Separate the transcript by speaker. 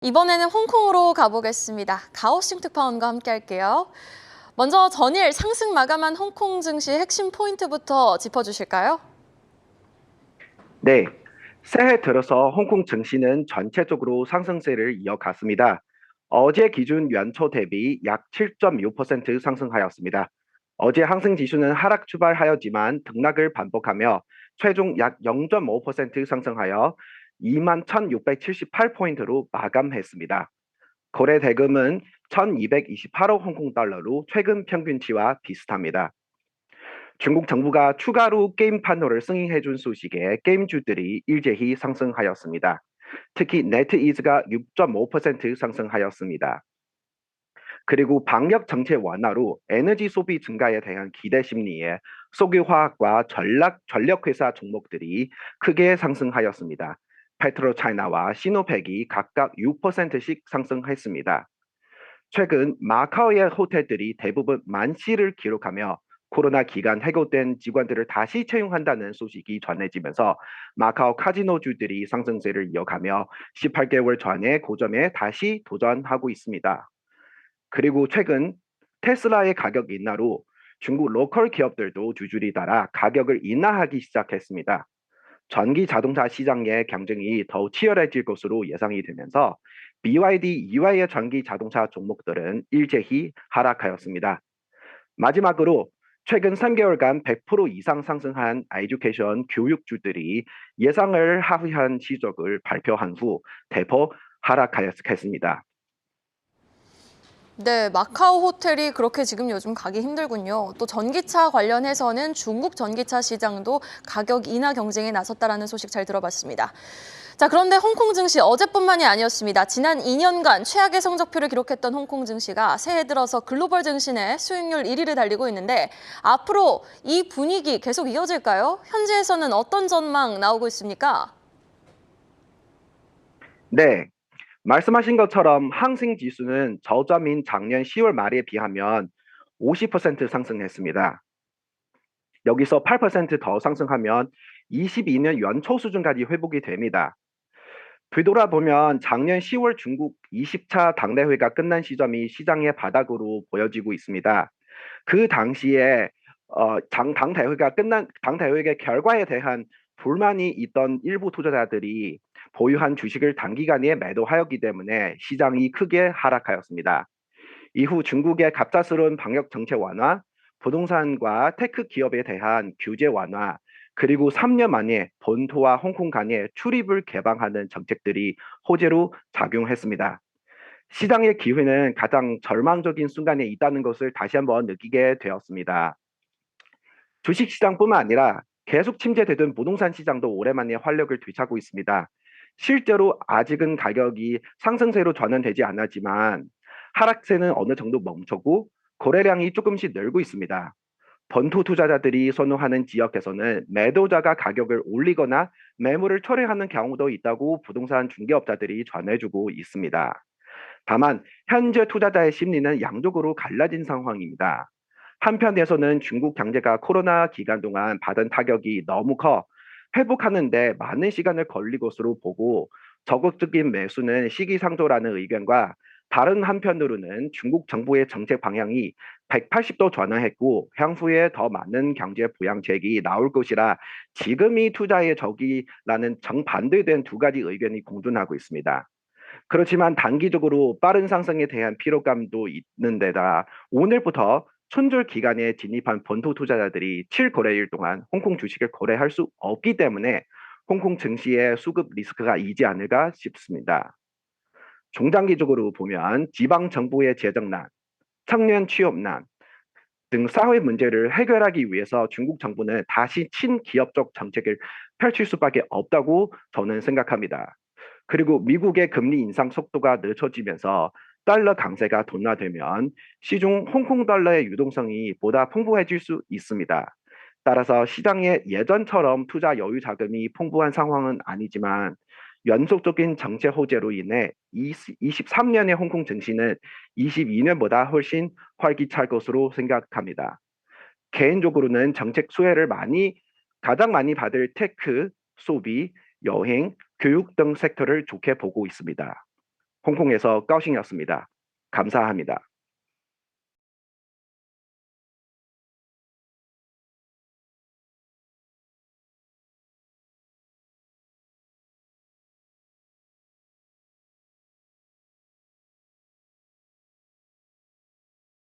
Speaker 1: 이번에는 홍콩으로 가보겠습니다. 가오싱 특파원과 함께 할게요. 먼저 전일 상승 마감한 홍콩 증시 핵심 포인트부터 짚어주실까요?
Speaker 2: 네, 새해 들어서 홍콩 증시는 전체적으로 상승세를 이어갔습니다. 어제 기준 연초 대비 약 7.6% 상승하였습니다. 어제 항생 지수는 하락 출발하였지만 등락을 반복하며 최종 약 0.5% 상승하여 21,678포인트로 마감했습니다. 거래 대금은 1,228억 홍콩 달러로 최근 평균치와 비슷합니다. 중국 정부가 추가로 게임 판도를 승인해준 소식에 게임주들이 일제히 상승하였습니다. 특히 네트이즈가 6.5% 상승하였습니다. 그리고 방역 정책 완화로 에너지 소비 증가에 대한 기대 심리에 석유화학과 전력회사 종목들이 크게 상승하였습니다. 페트로차이나와 시노팩이 각각 6%씩 상승했습니다. 최근 마카오의 호텔들이 대부분 만시를 기록하며 코로나 기간 해고된 직원들을 다시 채용한다는 소식이 전해지면서 마카오 카지노주들이 상승세를 이어가며 18개월 전의 고점에 다시 도전하고 있습니다. 그리고 최근 테슬라의 가격 인하로 중국 로컬 기업들도 줄줄이 따라 가격을 인하하기 시작했습니다. 전기 자동차 시장의 경쟁이 더욱 치열해질 것으로 예상이 되면서 BYD 이외의 전기 자동차 종목들은 일제히 하락하였습니다. 마지막으로 최근 3개월간 100% 이상 상승한 에듀케이션 교육주들이 예상을 하회한 실적을 발표한 후 대폭 하락하였습니다.
Speaker 1: 네, 마카오 호텔이 그렇게 지금 요즘 가기 힘들군요. 또 전기차 관련해서는 중국 전기차 시장도 가격 인하 경쟁에 나섰다라는 소식 잘 들어봤습니다. 자, 그런데 홍콩 증시 어제뿐만이 아니었습니다. 지난 2년간 최악의 성적표를 기록했던 홍콩 증시가 새해 들어서 글로벌 증시의 수익률 1위를 달리고 있는데 앞으로 이 분위기 계속 이어질까요? 현지에서는 어떤 전망 나오고 있습니까?
Speaker 2: 네, 말씀하신 것처럼 항생 지수는 저점인 작년 10월 말에 비하면 50% 상승했습니다. 여기서 8%더 상승하면 22년 연초 수준까지 회복이 됩니다. 뒤돌아보면 작년 10월 중국 20차 당대회가 끝난 시점이 시장의 바닥으로 보여지고 있습니다. 그 당시에 당대회의 결과에 대한 불만이 있던 일부 투자자들이 보유한 주식을 단기간에 매도하였기 때문에 시장이 크게 하락하였습니다. 이후 중국의 갑작스러운 방역 정책 완화, 부동산과 테크 기업에 대한 규제 완화, 그리고 3년 만에 본토와 홍콩 간의 출입을 개방하는 정책들이 호재로 작용했습니다. 시장의 기회는 가장 절망적인 순간에 있다는 것을 다시 한번 느끼게 되었습니다. 주식시장뿐만 아니라 계속 침체되던 부동산 시장도 오랜만에 활력을 되찾고 있습니다. 실제로 아직은 가격이 상승세로 전환되지 않았지만 하락세는 어느 정도 멈췄고 거래량이 조금씩 늘고 있습니다. 본토 투자자들이 선호하는 지역에서는 매도자가 가격을 올리거나 매물을 철회하는 경우도 있다고 부동산 중개업자들이 전해주고 있습니다. 다만 현재 투자자의 심리는 양쪽으로 갈라진 상황입니다. 한편에서는 중국 경제가 코로나 기간 동안 받은 타격이 너무 커 회복하는데 많은 시간을 걸릴 것으로 보고 적극적인 매수는 시기상조라는 의견과 다른 한편으로는 중국 정부의 정책 방향이 180도 전환했고 향후에 더 많은 경제 부양책이 나올 것이라 지금이 투자의 적이라는 정반대된 두 가지 의견이 공존하고 있습니다. 그렇지만 단기적으로 빠른 상승에 대한 피로감도 있는 데다 오늘부터春절 기간에 진입한 본토 투자자들이 7거래일 동안 홍콩 주식을 거래할 수 없기 때문에 홍콩 증시의 수급 리스크가 있지 않을까 싶습니다. 중장기적으로 보면 지방 정부의 재정난, 청년 취업난 등 사회 문제를 해결하기 위해서 중국 정부는 다시 친기업적 정책을 펼칠 수밖에 없다고 저는 생각합니다. 그리고 미국의 금리 인상 속도가 늦춰지면서 달러 강세가 둔화되면 시중 홍콩 달러의 유동성이 보다 풍부해질 수 있습니다. 따라서 시장에 예전처럼 투자 여유 자금이 풍부한 상황은 아니지만 연속적인 정책 호재로 인해 23년의 홍콩 증시는 22년보다 훨씬 활기찰 것으로 생각합니다. 개인적으로는 정책 수혜를 가장 많이 받을 테크, 소비, 여행, 교육 등 섹터를 좋게 보고 있습니다. 홍콩에서 까오싱이었습니다. 감사합니다.